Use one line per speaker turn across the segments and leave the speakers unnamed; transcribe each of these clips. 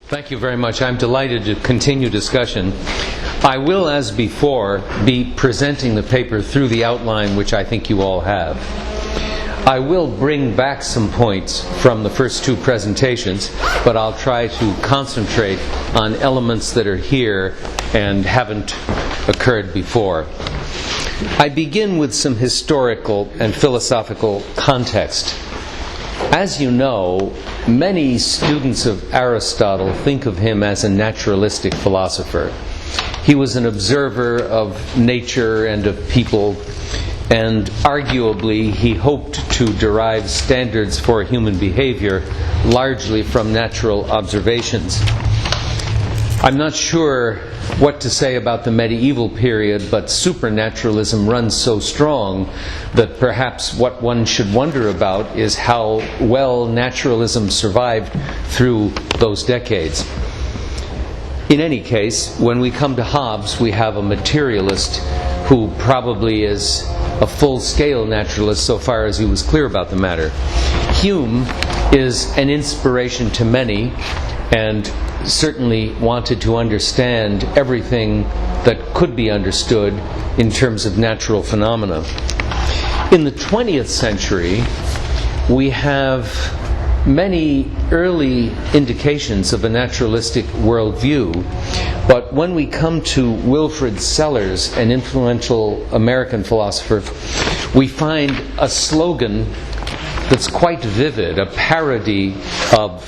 Thank you very much. I'm delighted to continue discussion. I will, as before, be presenting the paper through the outline which I think you all have. I will bring back some points from the first two presentations, but I'll try to concentrate on elements that are here and haven't occurred before. I begin with some historical and philosophical context. As you know, many students of Aristotle think of him as a naturalistic philosopher. He was an observer of nature and of people, and arguably he hoped to derive standards for human behavior largely from natural observations. I'm not sure what to say about the medieval period, but supernaturalism runs so strong that perhaps what one should wonder about is how well naturalism survived through those decades. In any case, when we come to Hobbes, we have a materialist who probably is a full-scale naturalist so far as he was clear about the matter. Hume is an inspiration to many, and certainly wanted to understand everything that could be understood in terms of natural phenomena. In the 20th century, we have many early indications of a naturalistic worldview, but when we come to Wilfrid Sellars, an influential American philosopher, we find a slogan that's quite vivid, a parody of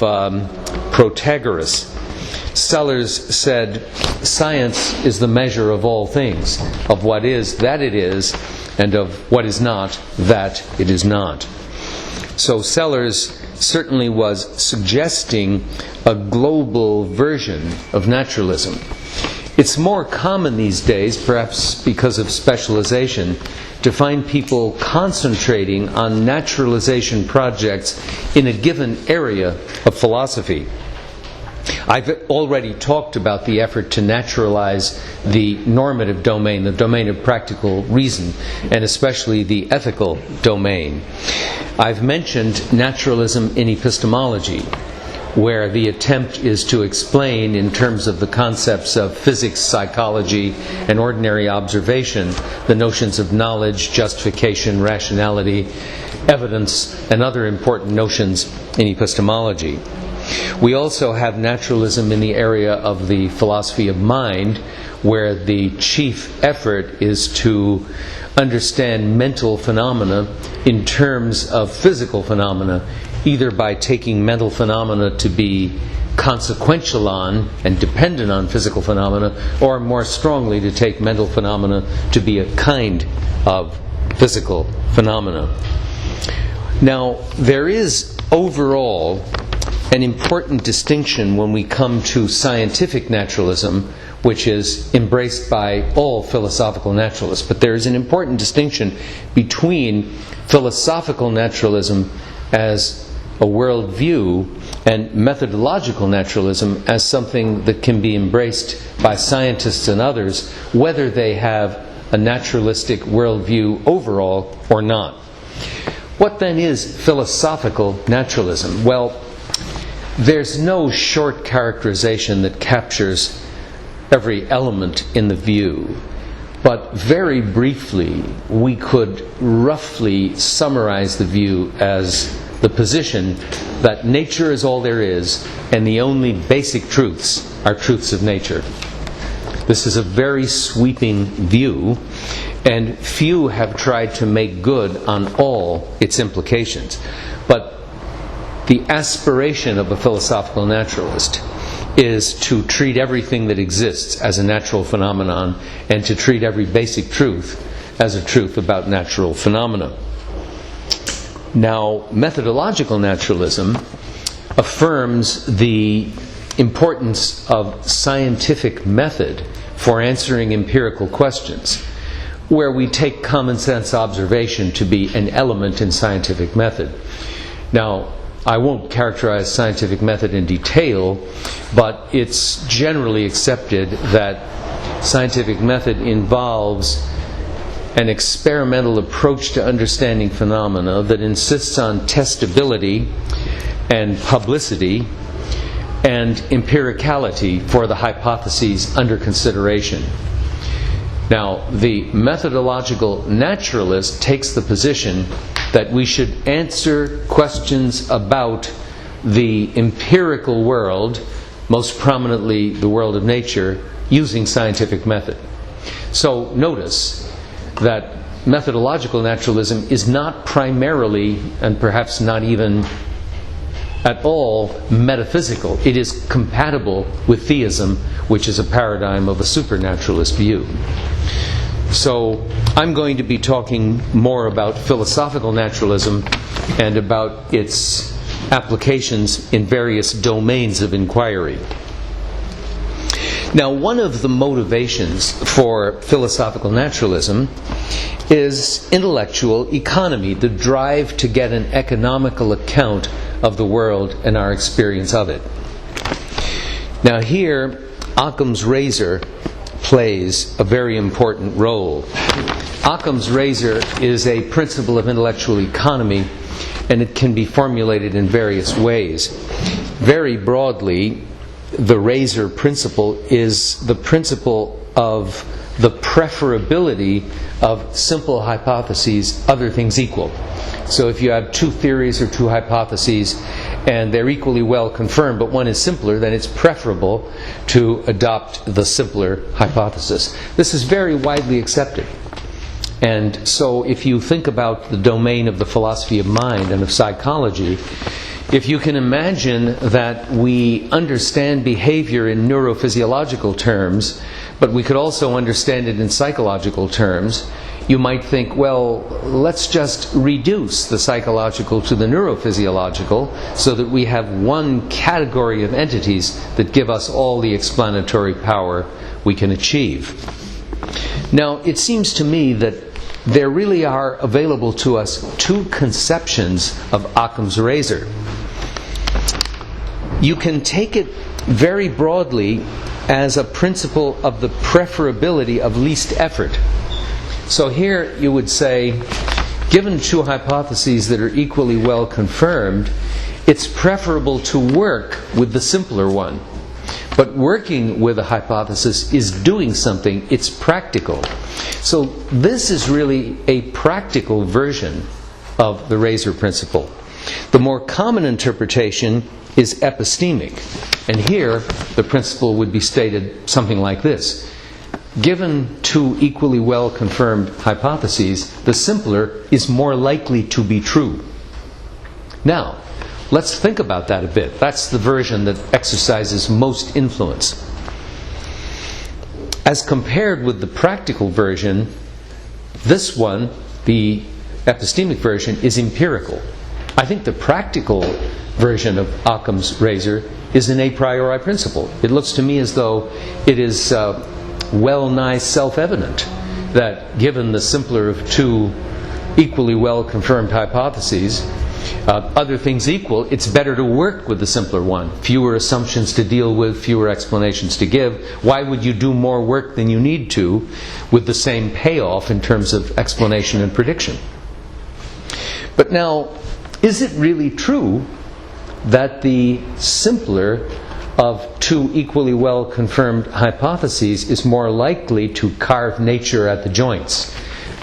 Protagoras. Sellars said, "Science is the measure of all things, of what is, that it is, and of what is not, that it is not." So Sellars certainly was suggesting a global version of naturalism. It's more common these days, perhaps because of specialization, to find people concentrating on naturalization projects in a given area of philosophy. I've already talked about the effort to naturalize the normative domain, the domain of practical reason, and especially the ethical domain. I've mentioned naturalism in epistemology, where the attempt is to explain in terms of the concepts of physics, psychology, and ordinary observation the notions of knowledge, justification, rationality, evidence, and other important notions in epistemology. We also have naturalism in the area of the philosophy of mind, where the chief effort is to understand mental phenomena in terms of physical phenomena, either by taking mental phenomena to be consequential on and dependent on physical phenomena, or more strongly to take mental phenomena to be a kind of physical phenomena. Now, there is overall an important distinction when we come to scientific naturalism, which is embraced by all philosophical naturalists. But there is an important distinction between philosophical naturalism as a worldview and methodological naturalism as something that can be embraced by scientists and others, whether they have a naturalistic worldview overall or not. What then is philosophical naturalism? Well, there's no short characterization that captures every element in the view, but very briefly we could roughly summarize the view as the position that nature is all there is and the only basic truths are truths of nature. This is a very sweeping view, and few have tried to make good on all its implications. But the aspiration of a philosophical naturalist is to treat everything that exists as a natural phenomenon and to treat every basic truth as a truth about natural phenomena. Now, methodological naturalism affirms the importance of scientific method for answering empirical questions, where we take common sense observation to be an element in scientific method. Now, I won't characterize scientific method in detail, but it's generally accepted that scientific method involves an experimental approach to understanding phenomena that insists on testability and publicity, and and empiricality for the hypotheses under consideration. Now, the methodological naturalist takes the position that we should answer questions about the empirical world, most prominently the world of nature, using scientific method. So notice that methodological naturalism is not primarily, and perhaps not even at all, metaphysical. It is compatible with theism, which is a paradigm of a supernaturalist view. So I'm going to be talking more about philosophical naturalism and about its applications in various domains of inquiry. Now, one of the motivations for philosophical naturalism is intellectual economy, the drive to get an economical account of the world and our experience of it. Now here, Occam's Razor plays a very important role. Occam's Razor is a principle of intellectual economy, and it can be formulated in various ways. Very broadly, the Razor principle is the principle of the preferability of simple hypotheses, other things equal. So if you have two theories or two hypotheses and they're equally well confirmed, but one is simpler, then it's preferable to adopt the simpler hypothesis. This is very widely accepted. And so if you think about the domain of the philosophy of mind and of psychology, if you can imagine that we understand behavior in neurophysiological terms, but we could also understand it in psychological terms, you might think, well, let's just reduce the psychological to the neurophysiological so that we have one category of entities that give us all the explanatory power we can achieve. Now, it seems to me that there really are available to us two conceptions of Occam's Razor. You can take it very broadly as a principle of the preferability of least effort. So here you would say, given two hypotheses that are equally well confirmed, it's preferable to work with the simpler one. But working with a hypothesis is doing something, it's practical. So this is really a practical version of the Razor principle. The more common interpretation is epistemic. And here the principle would be stated something like this. Given two equally well confirmed hypotheses, the simpler is more likely to be true. Now, let's think about that a bit. That's the version that exercises most influence. As compared with the practical version, this one, the epistemic version, is empirical. I think the practical version of Occam's Razor is an a priori principle. It looks to me as though it is well nigh self-evident that given the simpler of two equally well confirmed hypotheses, other things equal, it's better to work with the simpler one. Fewer assumptions to deal with, fewer explanations to give. Why would you do more work than you need to with the same payoff in terms of explanation and prediction? But now, is it really true that the simpler of two equally well confirmed hypotheses is more likely to carve nature at the joints,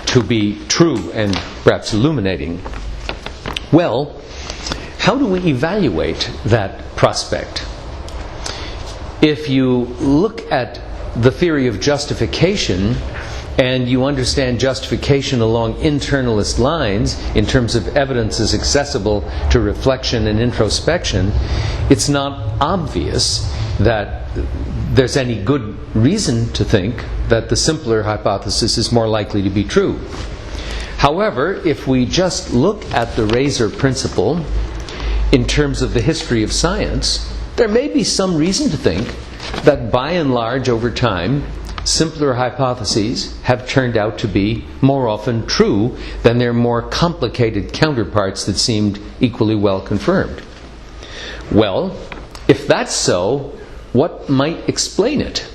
to be true and perhaps illuminating? Well, how do we evaluate that prospect? If you look at the theory of justification and you understand justification along internalist lines in terms of evidence is accessible to reflection and introspection, it's not obvious that there's any good reason to think that the simpler hypothesis is more likely to be true. However, if we just look at the Razor principle in terms of the history of science, there may be some reason to think that by and large over time, simpler hypotheses have turned out to be more often true than their more complicated counterparts that seemed equally well confirmed. Well, if that's so, what might explain it?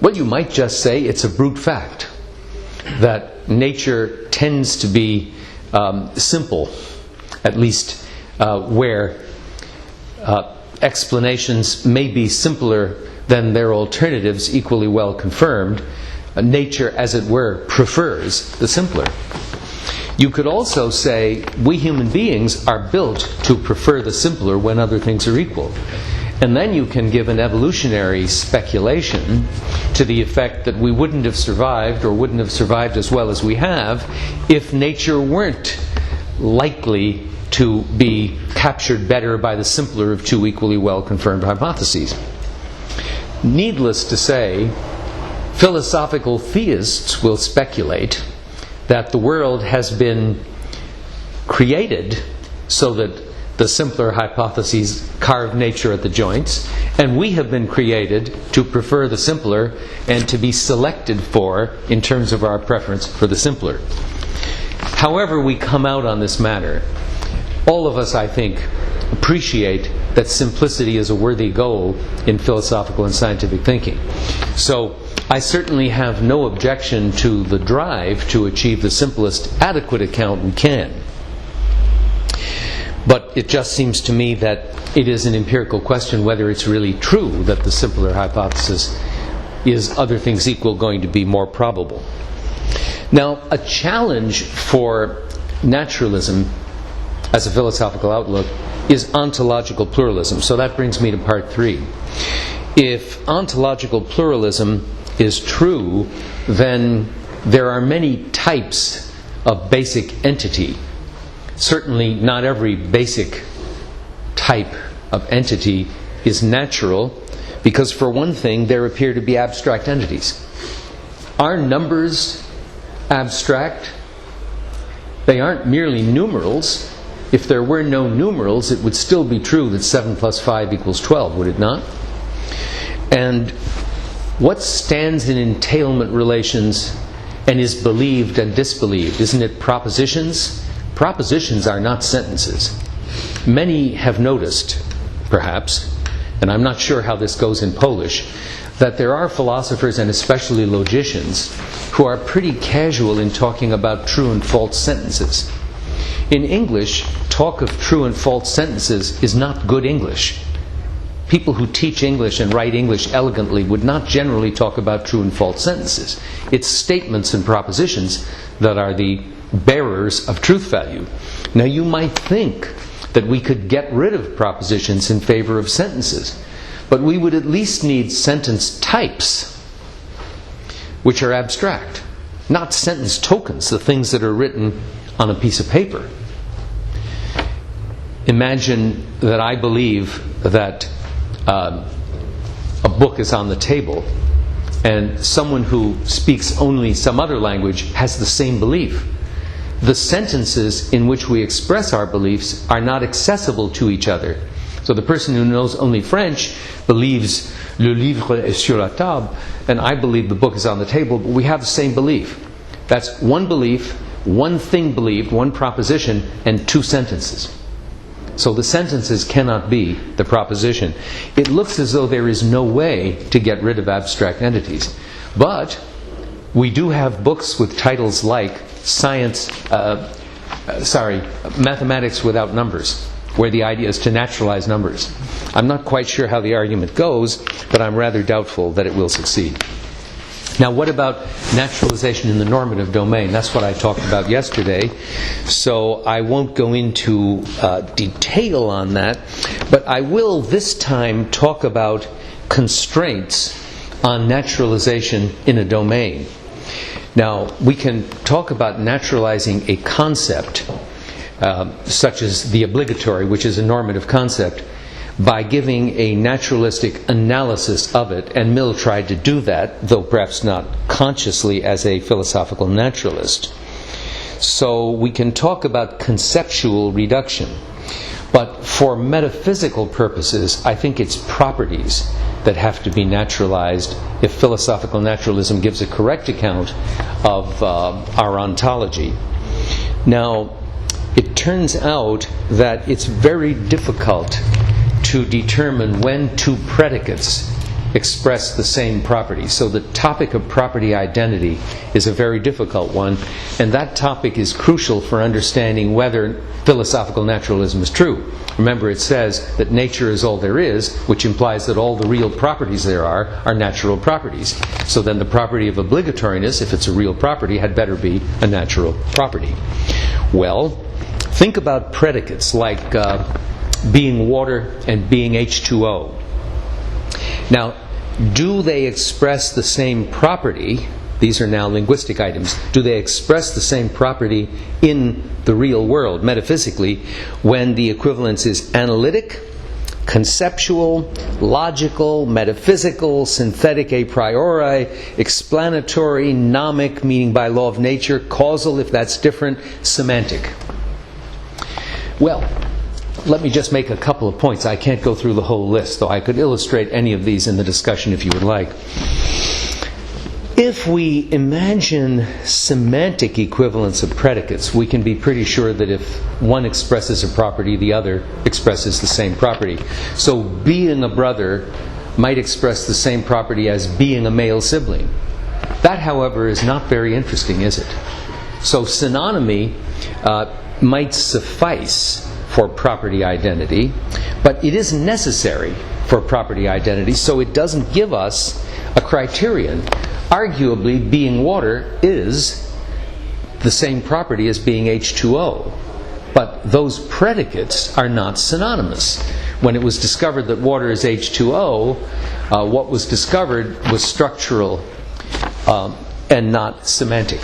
Well, you might just say it's a brute fact that nature tends to be simple, at least where explanations may be simpler than their alternatives, equally well confirmed. Nature, as it were, prefers the simpler. You could also say we human beings are built to prefer the simpler when other things are equal. And then you can give an evolutionary speculation to the effect that we wouldn't have survived, or wouldn't have survived as well as we have, if nature weren't likely to be captured better by the simpler of two equally well confirmed hypotheses. Needless to say, philosophical theists will speculate that the world has been created so that the simpler hypotheses carve nature at the joints, and we have been created to prefer the simpler and to be selected for in terms of our preference for the simpler. However we come out on this matter, all of us, I think, appreciate that simplicity is a worthy goal in philosophical and scientific thinking. So I certainly have no objection to the drive to achieve the simplest adequate account we can. But it just seems to me that it is an empirical question whether it's really true that the simpler hypothesis is, other things equal, going to be more probable. Now, a challenge for naturalism as a philosophical outlook is ontological pluralism. So that brings me to part 3. If ontological pluralism is true, then there are many types of basic entity. Certainly not every basic type of entity is natural, because for one thing there appear to be abstract entities. Are numbers abstract? They aren't merely numerals. If there were no numerals, it would still be true that 7 plus 5 equals 12, would it not? And what stands in entailment relations and is believed and disbelieved? Isn't it propositions? Propositions are not sentences. Many have noticed, perhaps, and I'm not sure how this goes in Polish, that there are philosophers, and especially logicians, who are pretty casual in talking about true and false sentences. In English, talk of true and false sentences is not good English. People who teach English and write English elegantly would not generally talk about true and false sentences. It's statements and propositions that are the bearers of truth value. Now, you might think that we could get rid of propositions in favor of sentences, but we would at least need sentence types, which are abstract, not sentence tokens, the things that are written on a piece of paper. Imagine that I believe that a book is on the table, and someone who speaks only some other language has the same belief. The sentences in which we express our beliefs are not accessible to each other. So the person who knows only French believes le livre est sur la table, and I believe the book is on the table, but we have the same belief. That's one belief, one thing believed, one proposition, and two sentences. So the sentences cannot be the proposition. It looks as though there is no way to get rid of abstract entities. But we do have books with titles like Mathematics Without Numbers, where the idea is to naturalize numbers. I'm not quite sure how the argument goes, but I'm rather doubtful that it will succeed. Now, what about naturalization in the normative domain? That's what I talked about yesterday, so I won't go into detail on that, but I will this time talk about constraints on naturalization in a domain. Now, we can talk about naturalizing a concept, such as the obligatory, which is a normative concept, by giving a naturalistic analysis of it, and Mill tried to do that, though perhaps not consciously as a philosophical naturalist. So we can talk about conceptual reduction, but for metaphysical purposes, I think it's properties that have to be naturalized if philosophical naturalism gives a correct account of our ontology. Now, it turns out that it's very difficult to determine when two predicates express the same property. So the topic of property identity is a very difficult one, and that topic is crucial for understanding whether philosophical naturalism is true. Remember, it says that nature is all there is, which implies that all the real properties there are natural properties. So then the property of obligatoriness, if it's a real property, had better be a natural property. Well, think about predicates like being water and being H2O. Now, do they express the same property? These are now linguistic items. Do they express the same property in the real world, metaphysically, when the equivalence is analytic, conceptual, logical, metaphysical, synthetic a priori, explanatory, nomic, meaning by law of nature, causal, if that's different, semantic? Well, let me just make a couple of points. I can't go through the whole list, though I could illustrate any of these in the discussion if you would like. If we imagine semantic equivalence of predicates, we can be pretty sure that if one expresses a property, the other expresses the same property. So being a brother might express the same property as being a male sibling. That, however, is not very interesting, is it? So synonymy might suffice for property identity, but it isn't necessary for property identity, so it doesn't give us a criterion. Arguably, being water is the same property as being H2O, but those predicates are not synonymous. When it was discovered that water is H2O, what was discovered was structural and not semantic.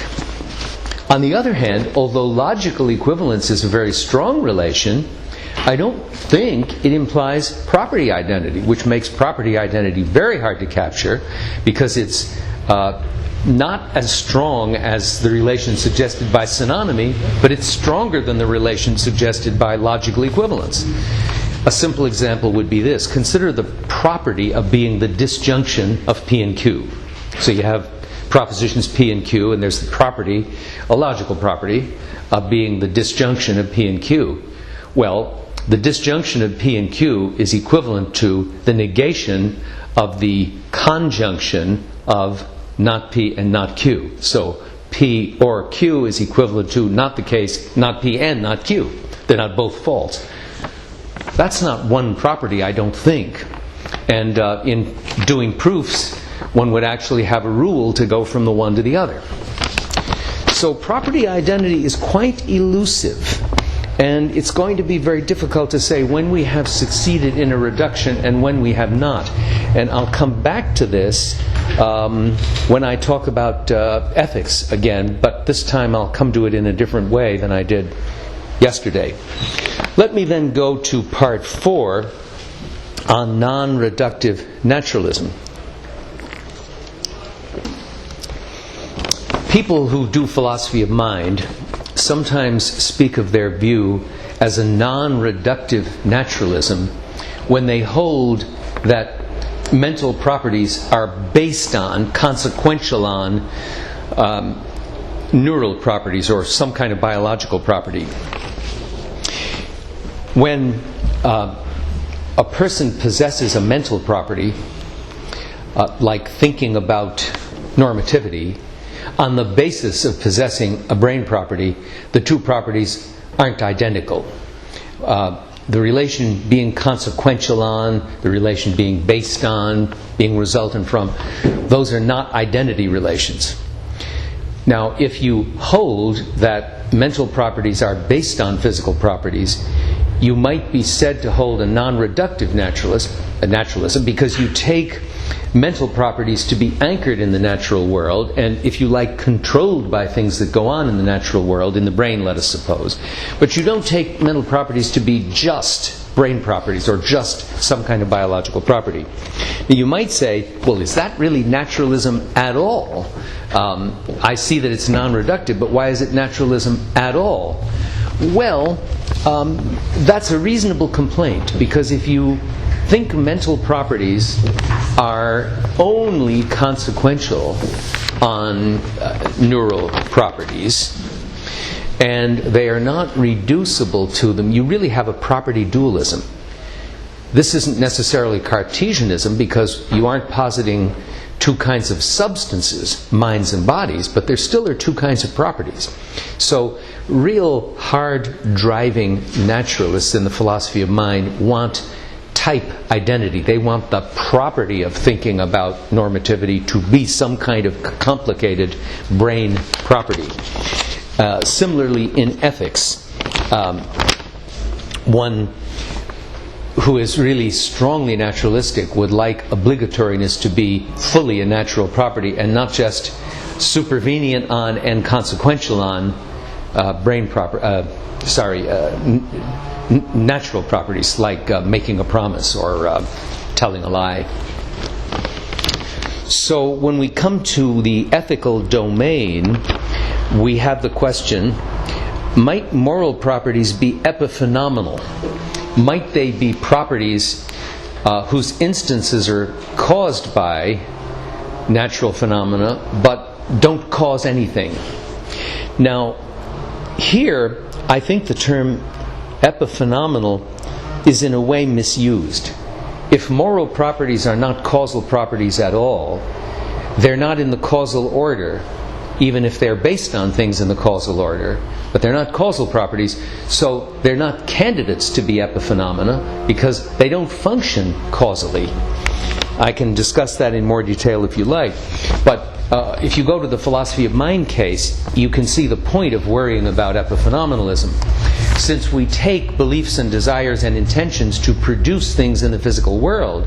On the other hand, although logical equivalence is a very strong relation, I don't think it implies property identity, which makes property identity very hard to capture because it's not as strong as the relation suggested by synonymy, but it's stronger than the relation suggested by logical equivalence. A simple example would be this. Consider the property of being the disjunction of P and Q. So you have propositions P and Q, and there's the property, a logical property, of being the disjunction of P and Q. Well, the disjunction of P and Q is equivalent to the negation of the conjunction of not P and not Q. So P or Q is equivalent to not the case, not P and not Q. They're not both false. That's not one property, I don't think. And in doing proofs, one would actually have a rule to go from the one to the other. So property identity is quite elusive, and it's going to be very difficult to say when we have succeeded in a reduction and when we have not. And I'll come back to this when I talk about ethics again, but this time I'll come to it in a different way than I did yesterday. Let me then go to part 4 on non-reductive naturalism. People who do philosophy of mind sometimes speak of their view as a non-reductive naturalism when they hold that mental properties are based on, consequential on, neural properties or some kind of biological property. When a person possesses a mental property, like thinking about normativity, on the basis of possessing a brain property, the two properties aren't identical. The relation being consequential on, the relation being based on, being resultant from, those are not identity relations. Now, if you hold that mental properties are based on physical properties, you might be said to hold a non-reductive naturalism because you take mental properties to be anchored in the natural world and, if you like, controlled by things that go on in the natural world, in the brain, let us suppose. But you don't take mental properties to be just brain properties or just some kind of biological property. Now, you might say, well, is that really naturalism at all? I see that it's non-reductive, but why is it naturalism at all? Well, that's a reasonable complaint, because if you think mental properties are only consequential on neural properties, and they are not reducible to them, you really have a property dualism. This isn't necessarily Cartesianism, because you aren't positing two kinds of substances, minds and bodies, but there still are two kinds of properties. So real hard-driving naturalists in the philosophy of mind want type identity. They want the property of thinking about normativity to be some kind of complicated brain property. Similarly, in ethics, one who is really strongly naturalistic would like obligatoriness to be fully a natural property and not just supervenient on and consequential on natural properties like making a promise or telling a lie. So when we come to the ethical domain, we have the question, might moral properties be epiphenomenal? Might they be properties whose instances are caused by natural phenomena but don't cause anything? Now, here, I think the term epiphenomenal is in a way misused. If moral properties are not causal properties at all, they're not in the causal order, even if they're based on things in the causal order, but they're not causal properties, so they're not candidates to be epiphenomena because they don't function causally. I can discuss that in more detail if you like, but if you go to the philosophy of mind case, you can see the point of worrying about epiphenomenalism. Since we take beliefs and desires and intentions to produce things in the physical world,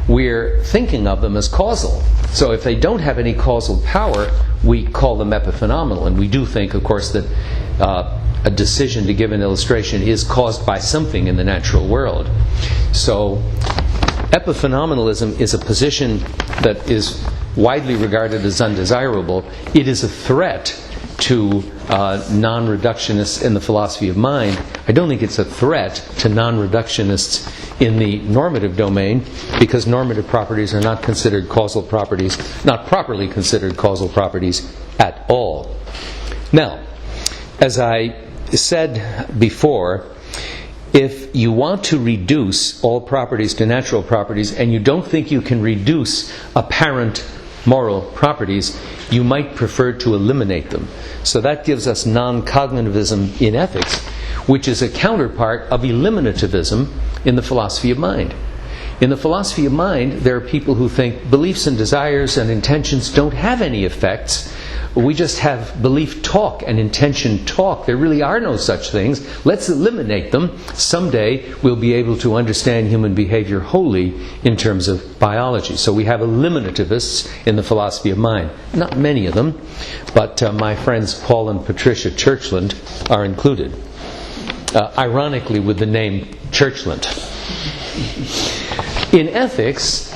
we're thinking of them as causal. So if they don't have any causal power, we call them epiphenomenal. And we do think, of course, that a decision to give an illustration is caused by something in the natural world. So epiphenomenalism is a position that is widely regarded as undesirable. It is a threat to non-reductionists in the philosophy of mind. I don't think it's a threat to non-reductionists in the normative domain, because normative properties are not considered causal properties, not properly considered causal properties at all. Now, as I said before, if you want to reduce all properties to natural properties and you don't think you can reduce apparent moral properties, you might prefer to eliminate them. So that gives us non-cognitivism in ethics, which is a counterpart of eliminativism in the philosophy of mind. In the philosophy of mind, there are people who think beliefs and desires and intentions don't have any effects. We just have belief talk and intention talk. There really are no such things. Let's eliminate them. Someday we'll be able to understand human behavior wholly in terms of biology. So we have eliminativists in the philosophy of mind. Not many of them, but my friends Paul and Patricia Churchland are included. Ironically, with the name Churchland. In ethics,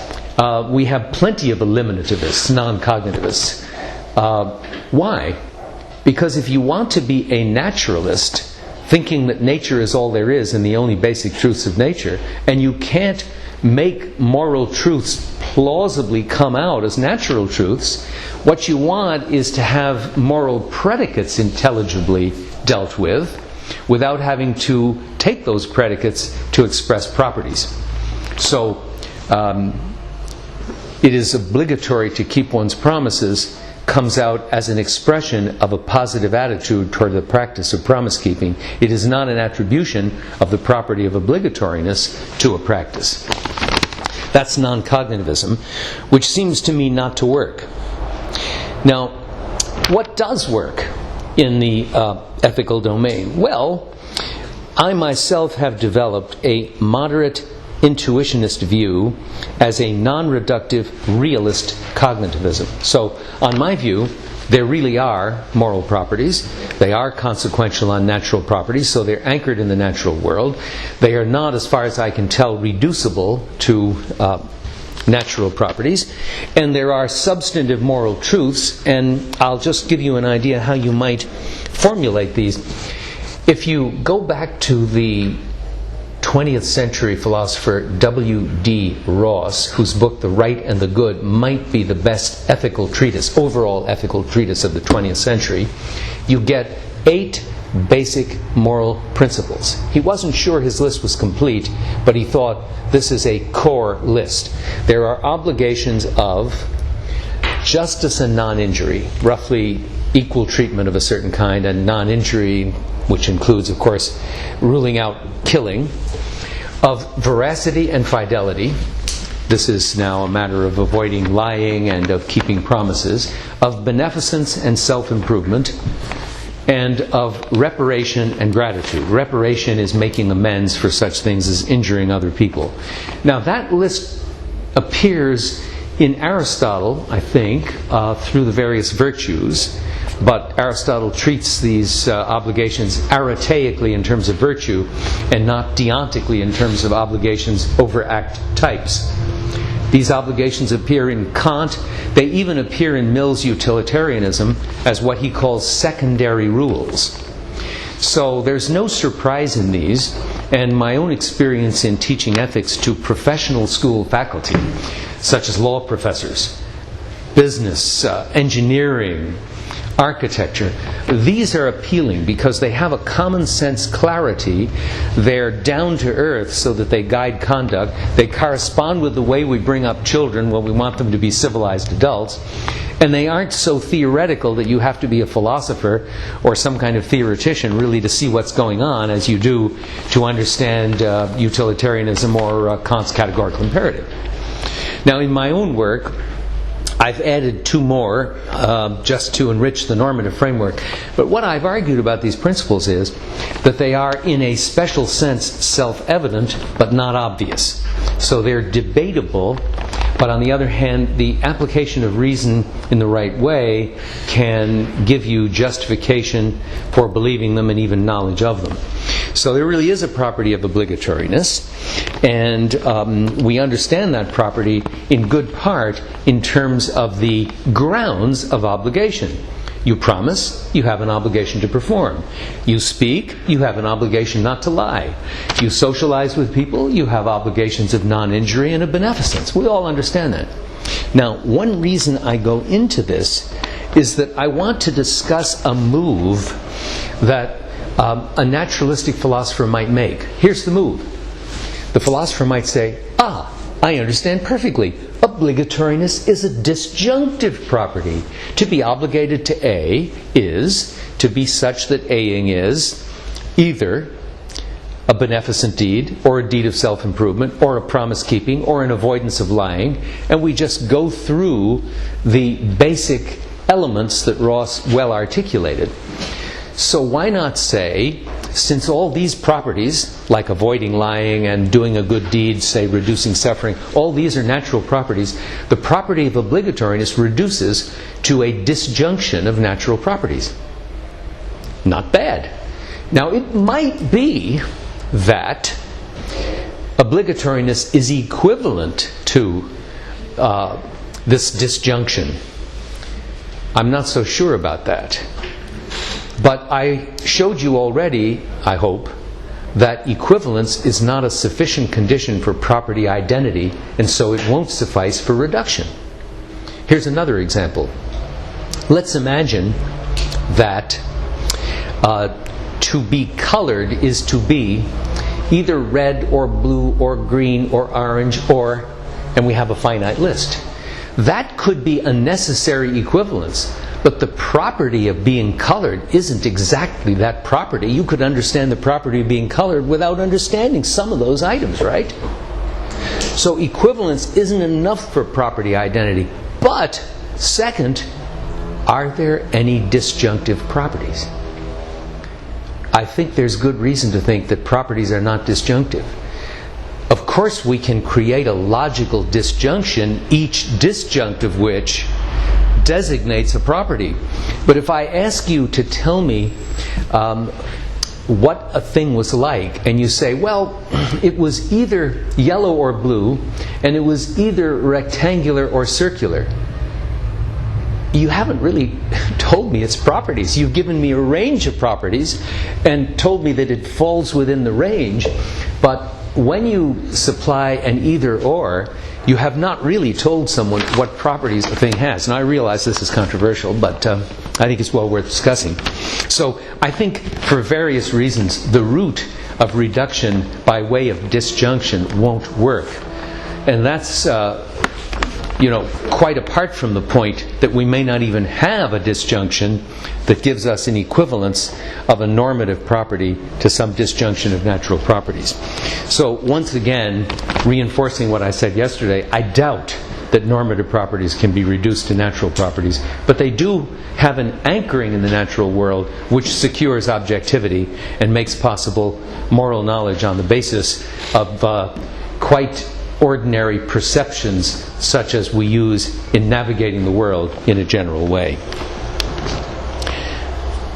we have plenty of eliminativists, non-cognitivists. Why? Because if you want to be a naturalist, thinking that nature is all there is and the only basic truths of nature, and you can't make moral truths plausibly come out as natural truths, what you want is to have moral predicates intelligibly dealt with without having to take those predicates to express properties. So it is obligatory to keep one's promises comes out as an expression of a positive attitude toward the practice of promise-keeping. It is not an attribution of the property of obligatoriness to a practice. That's non-cognitivism, which seems to me not to work. Now, what does work in the ethical domain? Well, I myself have developed a moderate intuitionist view as a non-reductive realist cognitivism. So, on my view, there really are moral properties. They are consequential on natural properties, so they're anchored in the natural world. They are not, as far as I can tell, reducible to natural properties. And there are substantive moral truths, and I'll just give you an idea how you might formulate these. If you go back to the 20th century philosopher W.D. Ross, whose book The Right and the Good might be the best ethical treatise, overall ethical treatise of the 20th century, you get 8 basic moral principles. He wasn't sure his list was complete, but he thought this is a core list. There are obligations of justice and non-injury, roughly equal treatment of a certain kind, and non-injury, which includes, of course, ruling out killing, of veracity and fidelity. This is now a matter of avoiding lying and of keeping promises, of beneficence and self-improvement, and of reparation and gratitude. Reparation is making amends for such things as injuring other people. Now that list appears in Aristotle, I think, through the various virtues, but Aristotle treats these obligations areteically in terms of virtue and not deontically in terms of obligations over act types. These obligations appear in Kant. They even appear in Mill's utilitarianism as what he calls secondary rules. So there's no surprise in these, and my own experience in teaching ethics to professional school faculty, such as law professors, business, engineering, architecture, these are appealing because they have a common sense clarity. They're down to earth so that they guide conduct. They correspond with the way we bring up children when we want them to be civilized adults. And they aren't so theoretical that you have to be a philosopher or some kind of theoretician really to see what's going on as you do to understand utilitarianism or Kant's categorical imperative. Now, in my own work, I've added two more just to enrich the normative framework. But what I've argued about these principles is that they are, in a special sense, self-evident but not obvious. So they're debatable, but on the other hand, the application of reason in the right way can give you justification for believing them and even knowledge of them. So there really is a property of obligatoriness, and we understand that property in good part in terms of the grounds of obligation. You promise, you have an obligation to perform. You speak, you have an obligation not to lie. You socialize with people, you have obligations of non-injury and of beneficence. We all understand that. Now, one reason I go into this is that I want to discuss a move that a naturalistic philosopher might make. Here's the move. The philosopher might say, I understand perfectly. Obligatoriness is a disjunctive property. To be obligated to A is to be such that A-ing is either a beneficent deed, or a deed of self-improvement, or a promise-keeping, or an avoidance of lying. And we just go through the basic elements that Ross well articulated. So why not say, since all these properties, like avoiding lying and doing a good deed, say reducing suffering, all these are natural properties, the property of obligatoriness reduces to a disjunction of natural properties. Not bad. Now it might be that obligatoriness is equivalent to this disjunction. I'm not so sure about that. But I showed you already, I hope, that equivalence is not a sufficient condition for property identity, and so it won't suffice for reduction. Here's another example. Let's imagine that to be colored is to be either red or blue or green or orange or, and we have a finite list. That could be a necessary equivalence. But the property of being colored isn't exactly that property. You could understand the property of being colored without understanding some of those items, right? So equivalence isn't enough for property identity. But, second, are there any disjunctive properties? I think there's good reason to think that properties are not disjunctive. Of course, we can create a logical disjunction, each disjunct of which designates a property. But if I ask you to tell me what a thing was like, and you say, well, it was either yellow or blue, and it was either rectangular or circular, you haven't really told me its properties. You've given me a range of properties and told me that it falls within the range, but when you supply an either or, you have not really told someone what properties a thing has. And I realize this is controversial, but I think it's well worth discussing. So I think for various reasons, the route of reduction by way of disjunction won't work. And that's quite apart from the point that we may not even have a disjunction that gives us an equivalence of a normative property to some disjunction of natural properties. So once again, reinforcing what I said yesterday, I doubt that normative properties can be reduced to natural properties, but they do have an anchoring in the natural world which secures objectivity and makes possible moral knowledge on the basis of quite ordinary perceptions such as we use in navigating the world in a general way.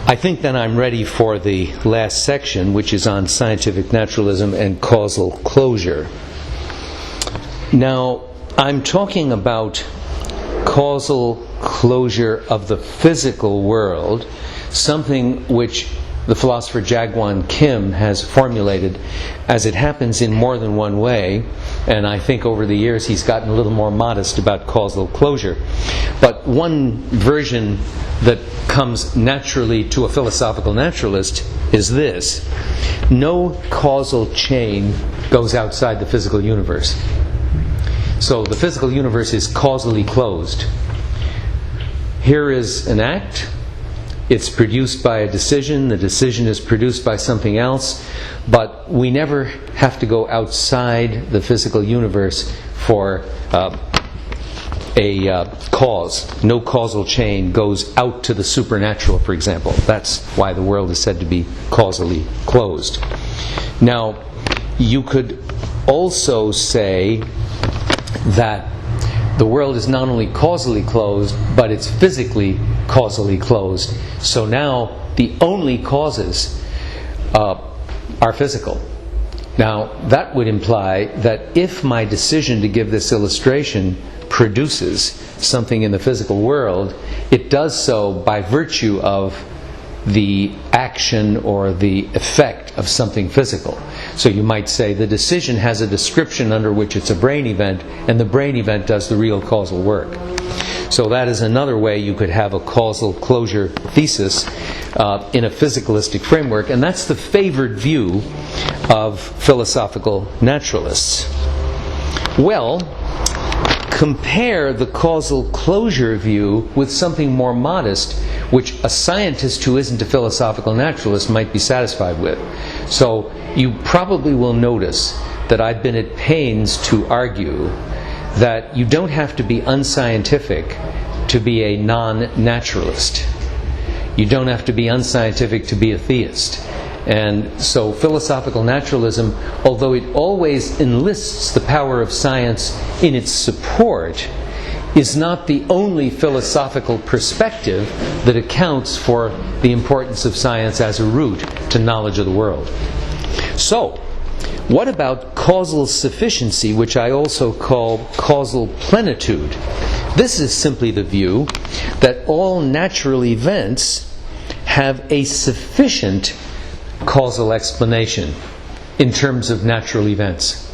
I think then I'm ready for the last section, which is on scientific naturalism and causal closure. Now, I'm talking about causal closure of the physical world, something which the philosopher Jaegwon Kim has formulated as it happens in more than one way, and I think over the years he's gotten a little more modest about causal closure. But one version that comes naturally to a philosophical naturalist is this: no causal chain goes outside the physical universe. So the physical universe is causally closed. Here is an act. It's produced by a decision. The decision is produced by something else. But we never have to go outside the physical universe for a cause. No causal chain goes out to the supernatural, for example. That's why the world is said to be causally closed. Now, you could also say that the world is not only causally closed, but it's physically causally closed. So now the only causes are physical. Now that would imply that if my decision to give this illustration produces something in the physical world, it does so by virtue of the action or the effect of something physical. So you might say the decision has a description under which it's a brain event, and the brain event does the real causal work. So that is another way you could have a causal closure thesis in a physicalistic framework, and that's the favored view of philosophical naturalists. Well, compare the causal closure view with something more modest, which a scientist who isn't a philosophical naturalist might be satisfied with. So you probably will notice that I've been at pains to argue that you don't have to be unscientific to be a non-naturalist. You don't have to be unscientific to be a theist. And so philosophical naturalism, although it always enlists the power of science in its support, is not the only philosophical perspective that accounts for the importance of science as a route to knowledge of the world. So, what about causal sufficiency, which I also call causal plenitude? This is simply the view that all natural events have a sufficient causal explanation in terms of natural events.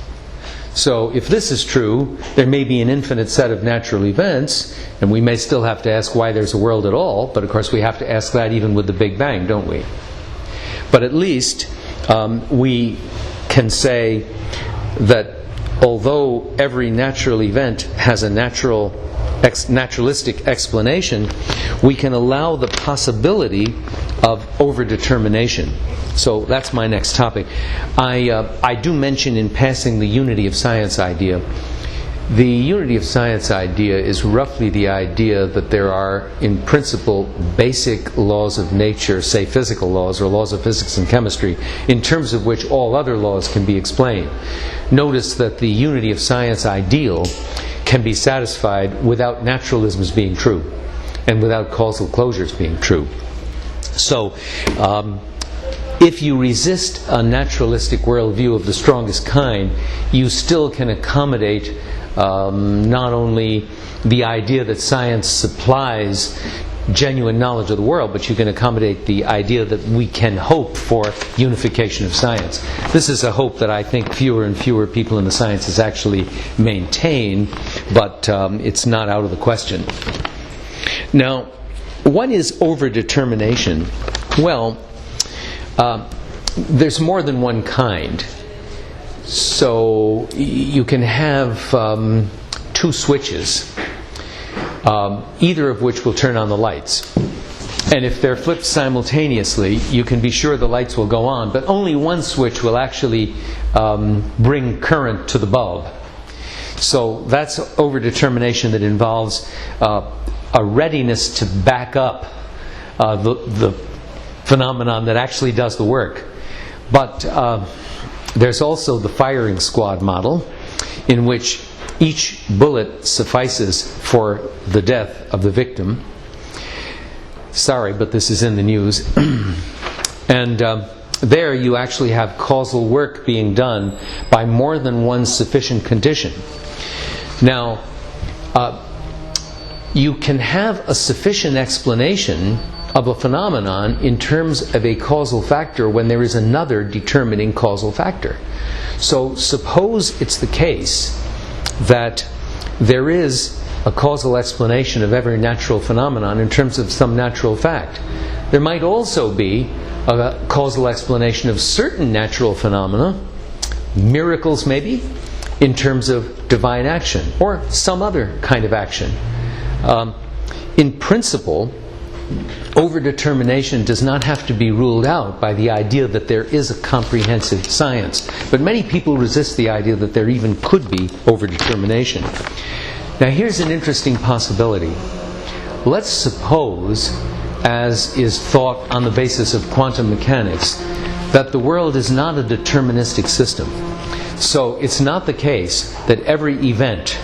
So if this is true, there may be an infinite set of natural events, and we may still have to ask why there's a world at all, but of course we have to ask that even with the Big Bang, don't we? But at least we can say that although every natural event has a naturalistic explanation, we can allow the possibility of overdetermination. So that's my next topic. I do mention in passing the unity of science idea. The unity of science idea is roughly the idea that there are, in principle, basic laws of nature, say physical laws or laws of physics and chemistry, in terms of which all other laws can be explained. Notice that the unity of science ideal can be satisfied without naturalisms being true and without causal closures being true. So, if you resist a naturalistic worldview of the strongest kind, you still can accommodate not only the idea that science supplies genuine knowledge of the world, but you can accommodate the idea that we can hope for unification of science. This is a hope that I think fewer and fewer people in the sciences actually maintain, but it's not out of the question. Now, what is overdetermination? Well, there's more than one kind. So you can have two switches. either of which will turn on the lights. And if they're flipped simultaneously, you can be sure the lights will go on, but only one switch will actually bring current to the bulb. So that's overdetermination that involves a readiness to back up the phenomenon that actually does the work. But there's also the firing squad model, in which each bullet suffices for the death of the victim. Sorry, but this is in the news. And there you actually have causal work being done by more than one sufficient condition. Now, you can have a sufficient explanation of a phenomenon in terms of a causal factor when there is another determining causal factor. So suppose it's the case that there is a causal explanation of every natural phenomenon in terms of some natural fact. There might also be a causal explanation of certain natural phenomena, miracles maybe, in terms of divine action or some other kind of action. In principle, overdetermination does not have to be ruled out by the idea that there is a comprehensive science. But many people resist the idea that there even could be overdetermination. Now here's an interesting possibility. Let's suppose, as is thought on the basis of quantum mechanics, that the world is not a deterministic system. So it's not the case that every event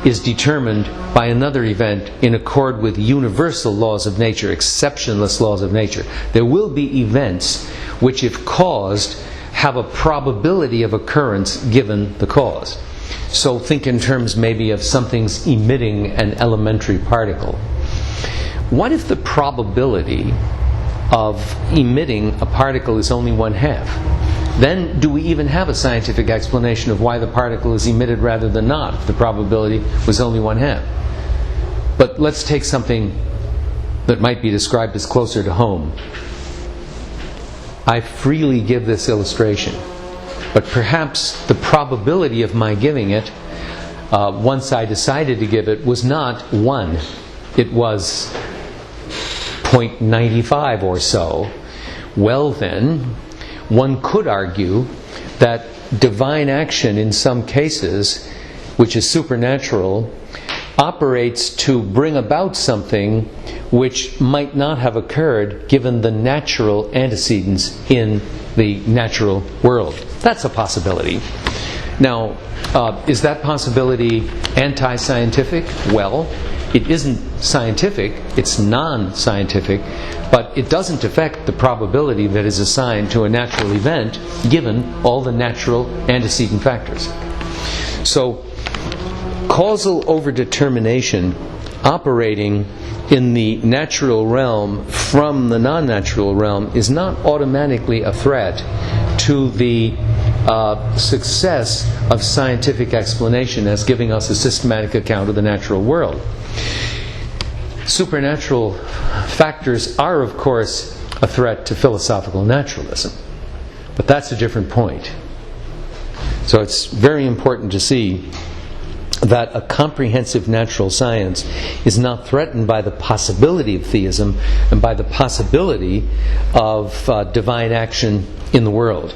is determined by another event in accord with universal laws of nature, exceptionless laws of nature. There will be events which, if caused, have a probability of occurrence given the cause. So think in terms maybe of something's emitting an elementary particle. What if the probability of emitting a particle is only 1/2? Then do we even have a scientific explanation of why the particle is emitted rather than not, if the probability was only 1/2? But let's take something that might be described as closer to home. I freely give this illustration, but perhaps the probability of my giving it, once I decided to give it, was not 1. It was 0.95 or so. Well then, one could argue that divine action in some cases, which is supernatural, operates to bring about something which might not have occurred given the natural antecedents in the natural world. That's a possibility. Now, is that possibility anti-scientific? Well, it isn't scientific, it's non-scientific, but it doesn't affect the probability that is assigned to a natural event given all the natural antecedent factors. So, causal overdetermination operating in the natural realm from the non-natural realm is not automatically a threat to the success of scientific explanation as giving us a systematic account of the natural world. Supernatural factors are, of course, a threat to philosophical naturalism. But that's a different point. So it's very important to see that a comprehensive natural science is not threatened by the possibility of theism and by the possibility of divine action in the world.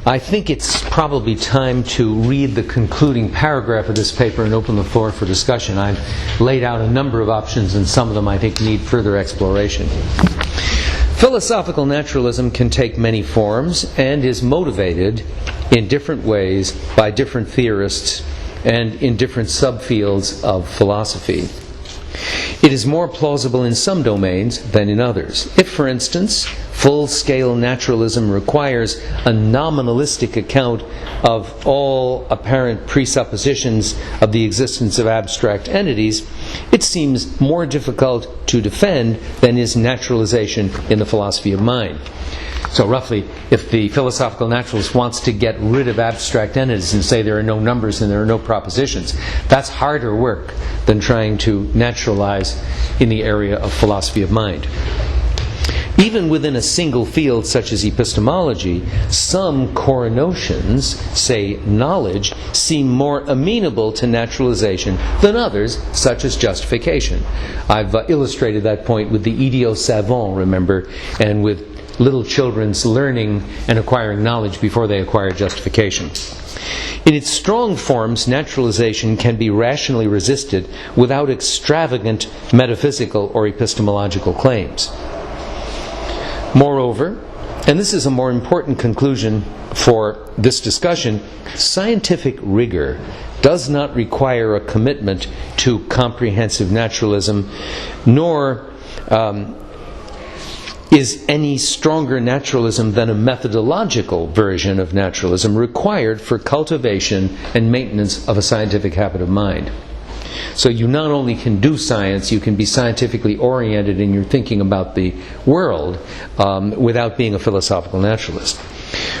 I think it's probably time to read the concluding paragraph of this paper and open the floor for discussion. I've laid out a number of options, and some of them I think need further exploration. Philosophical naturalism can take many forms and is motivated in different ways by different theorists and in different subfields of philosophy. It is more plausible in some domains than in others. If, for instance, full-scale naturalism requires a nominalistic account of all apparent presuppositions of the existence of abstract entities, it seems more difficult to defend than is naturalization in the philosophy of mind. So roughly, if the philosophical naturalist wants to get rid of abstract entities and say there are no numbers and there are no propositions, that's harder work than trying to naturalize in the area of philosophy of mind. Even within a single field such as epistemology, some core notions, say knowledge, seem more amenable to naturalization than others, such as justification. I've illustrated that point with the idiot savant, remember, and with little children's learning and acquiring knowledge before they acquire justification. In its strong forms, naturalization can be rationally resisted without extravagant metaphysical or epistemological claims. Moreover, and this is a more important conclusion for this discussion, scientific rigor does not require a commitment to comprehensive naturalism, nor is any stronger naturalism than a methodological version of naturalism required for cultivation and maintenance of a scientific habit of mind. So you not only can do science, you can be scientifically oriented in your thinking about the world without being a philosophical naturalist.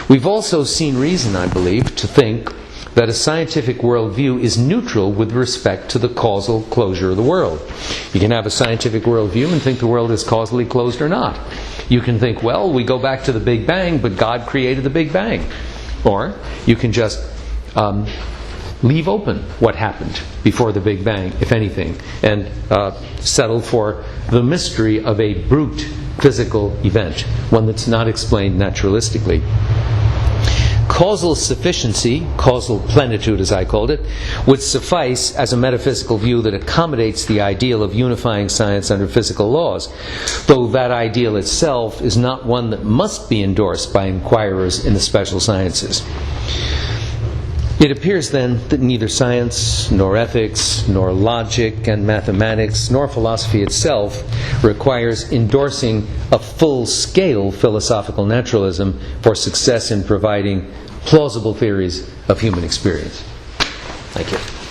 We've also seen reason, I believe, to think that a scientific worldview is neutral with respect to the causal closure of the world. You can have a scientific worldview and think the world is causally closed or not. You can think, well, we go back to the Big Bang, but God created the Big Bang. Or you can just leave open what happened before the Big Bang, if anything, and settle for the mystery of a brute physical event, one that's not explained naturalistically. Causal sufficiency, causal plenitude as I called it, would suffice as a metaphysical view that accommodates the ideal of unifying science under physical laws, though that ideal itself is not one that must be endorsed by inquirers in the special sciences. It appears then that neither science, nor ethics, nor logic and mathematics, nor philosophy itself requires endorsing a full-scale philosophical naturalism for success in providing plausible theories of human experience. Thank you.